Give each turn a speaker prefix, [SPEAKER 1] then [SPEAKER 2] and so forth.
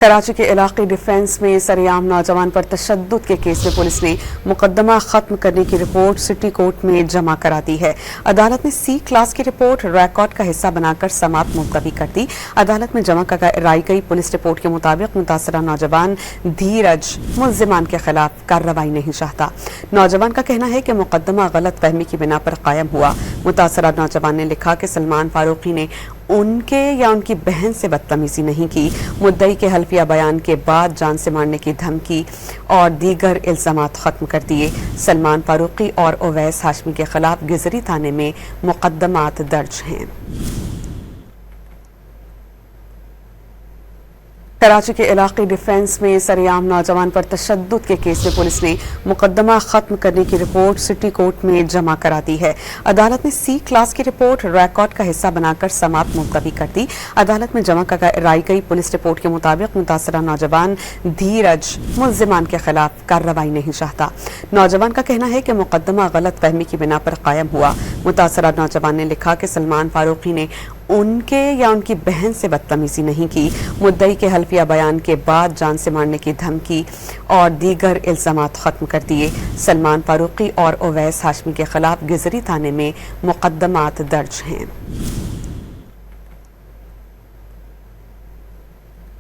[SPEAKER 1] कराची के इलाके डिफेंस में सरेआम नौजवान पर तशद्दुद के केस में पुलिस ने मुकदमा खत्म करने की रिपोर्ट सिटी कोर्ट में जमा करा दी है। अदालत ने सी क्लास की रिपोर्ट रिकॉर्ड का हिस्सा बनाकर समाअत मुलतवी कर दी। अदालत में जमा कराई गई पुलिस रिपोर्ट के मुताबिक मुतासरा नौजवान धीरज मुल्जिमान के खिलाफ कार्रवाई नहीं चाहता। नौजवान का कहना है कि मुकदमा गलत फहमी की बिना पर कायम हुआ। मुतासरा नौजवान ने लिखा कि सलमान फारूकी ने उनके या उनकी बहन से बदतमीजी नहीं की। मुद्दई के हल्फिया बयान के बाद जान से मारने की धमकी और दीगर इल्जामात खत्म कर दिए। सलमान फारूकी और उवैस हाशमी के खिलाफ गिजरी थाने में मुकदमात दर्ज हैं। कराची के इलाके डिफेंस में सरेआम नौजवान पर तशद्दुद के केस में पुलिस ने मुकदमा खत्म करने की रिपोर्ट सिटी कोर्ट में जमा करा दी है। अदालत ने सी क्लास की रिपोर्ट रिकॉर्ड का हिस्सा बनाकर समाअत मुलतवी कर दी। अदालत में जमा कराई गई पुलिस रिपोर्ट के मुताबिक मुतासरा नौजवान धीरज मुल्जिमान के खिलाफ कार्रवाई नहीं चाहता। नौजवान का कहना है कि मुकदमा गलत फहमी की बिना पर कायम हुआ। मुतासरा नौजवान ने लिखा कि सलमान फारूकी ने उनके या उनकी बहन से बदतमीजी नहीं की। मुद्दई के हल्फिया बयान के बाद जान से मारने की धमकी और दीगर इल्जामात खत्म कर दिए। सलमान फारूकी और उवैस हाशमी के खिलाफ गिजरी थाने में मुकदमात दर्ज हैं।